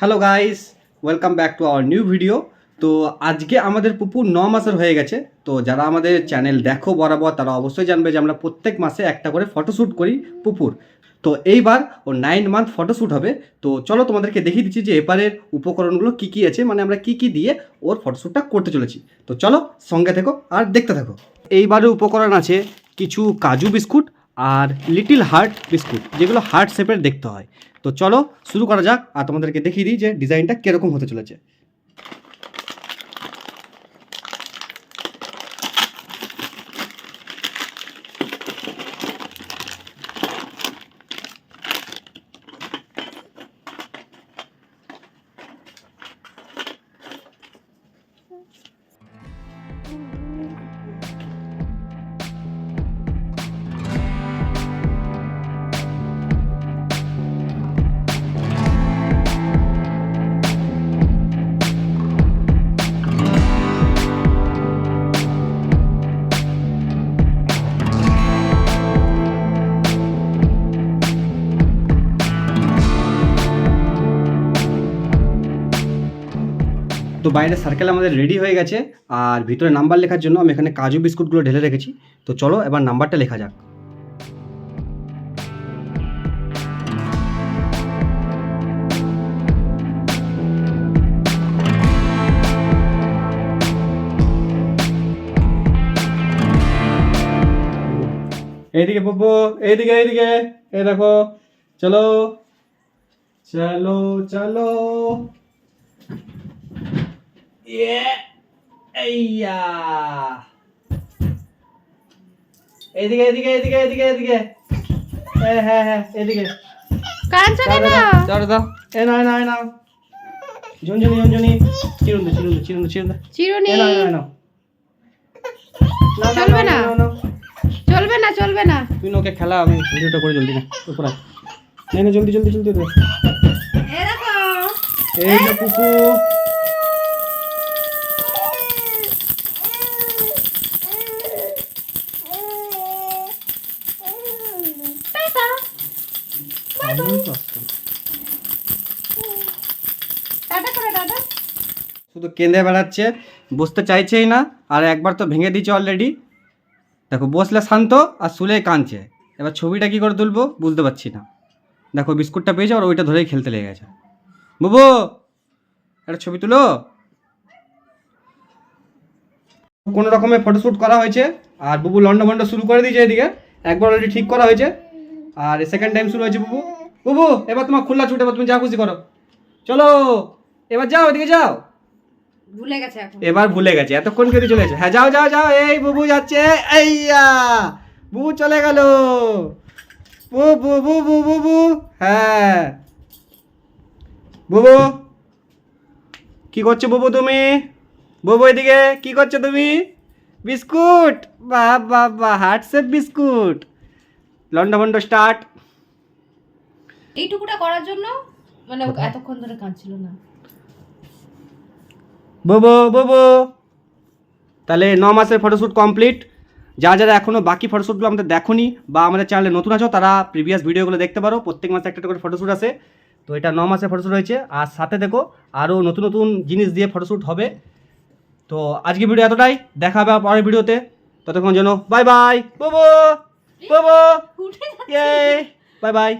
Hello guys, welcome back to our new video. তো আজকে আমাদের পুপুর 9 মাসের হয়ে গেছে। তো যারা আমাদের চ্যানেল দেখো বরাবর তারা অবশ্যই জানবে যে আমরা প্রত্যেক মাসে একটা করে ফটোশ্যুট করি পুপুর। তো এইবার ও 9 মান্থ ফটোশ্যুট হবে। তো চলো তোমাদেরকে দেখিয়ে দিচ্ছি যে এবারের উপকরণগুলো কী কী আছে, মানে আমরা কী কী দিয়ে ওর ফটোশ্যুটটা করতে চলেছি। তো চলো সঙ্গে থেকো আর দেখতে থাকো। এইবারের উপকরণ আছে কিছু কাজু বিস্কুট আর লিটিল হার্ট বিস্কুট, যেগুলো হার্ট শেপের দেখতে হয়। তো চলো শুরু করা যাক আর তোমাদেরকে দেখিয়ে দিই যে ডিজাইনটা কীরকম হতে চলেছে। তো বাইরে সার্কেল আমাদের রেডি হয়ে গেছে আর ভিতরে নাম্বার লেখার জন্য আমি এখানে কাজু বিস্কুটগুলো ঢেলে রেখেছি। তো চলো এবার নাম্বারটা লেখা যাক। এইদিকে পপু, এইদিকে এইদিকে, এই দেখো, চলো চলো চলো। এইয়া এইদিকে এইদিকে এইদিকে এইদিকে এইদিকে, হ্যাঁ হ্যাঁ এদিকে। কাঁচা কেন? চলো দাও, এ নাও নাও নাও, ঝুনঝুনি ঝুনঝুনি, চিরুন দে চিরুন দে চিরুন দে চিরুন দে, চিরুনি এ নাও নাও নাও। চলবে না, চলবে না, চলবে না। তুই ওকে খেলা, আমি ভিডিওটা করে জলদি না উপর আয়। নে নে জলদি জলদি জলদি দে। এই দেখো, এই যে পুপু, টাটা। টাটা করে টাটা। শুধু কেঁদে বেড়াচ্ছে, বসতে চাইছেই না। আর একবার তো ভেঙে দিয়েছে অলরেডি। দেখো বসলে শান্ত আর শুলে কাঁদছে। এবার ছবিটা কী করে তুলবো বুঝতে পারছি না। দেখো বিস্কুটটা পেয়েছে আর ওইটা ধরেই খেলতে লেগে গেছে। বুবু একটা ছবি তুলো। কোনো রকমে ফটোশ্যুট করা হয়েছে আর বুবু লন্ডভন্ড শুরু করে দিয়েছে। এদিকে একবার অলরেডি ঠিক করা হয়েছে আর সেকেন্ড টাইম শুরু হয়েছে। বুবু বুবু এবার তোমার খোলা ছুটে, এবার তুমি যা খুশি করো। চলো এবার যাও, এদিকে যাও। ভুলে গেছে এখন। এবার ভুলে গেছে, এতক্ষণ কেটে চলে গেছে। হ্যাঁ যাও যাও যাও, এই বুবু যাচ্ছে। এইয়া বুবু চলে গেল। বুবু বুবু বুবু, হ্যাঁ বুবু কি করছো বুবু তুমি? বুবু এদিকে কি করছো তুমি? বিস্কুট, বাহ বাহ বাহ, হার্ট শেপ বিস্কুট। লন্ডভন্ড স্টার্ট। এইটুকুটা করার জন্য মানে ও এতক্ষণ ধরে কাঁদছিল না। বুবু বুবু, তাহলে 9 মাসের ফটোশ্যুট কমপ্লিট। যারা এখনও বাকি ফটোশ্যুটগুলো আমাদের দেখোনি বা আমাদের চ্যানেলে নতুন আছো তারা প্রিভিয়াস ভিডিওগুলো দেখতে পারো। প্রত্যেক মাসে একটা করে ফটোশ্যুট আসে। তো এটা 9 মাসের ফটোশ্যুট হয়েছে আর সাথে দেখো আরও নতুন নতুন জিনিস দিয়ে ফটোশ্যুট হবে। তো আজকে ভিডিও এতটাই, দেখা হবে পরের ভিডিওতে। ততক্ষণ জন্য বাই বাই। বুবু বুবু, উঠে যাচ্ছে। ইয়ে, বাই বাই।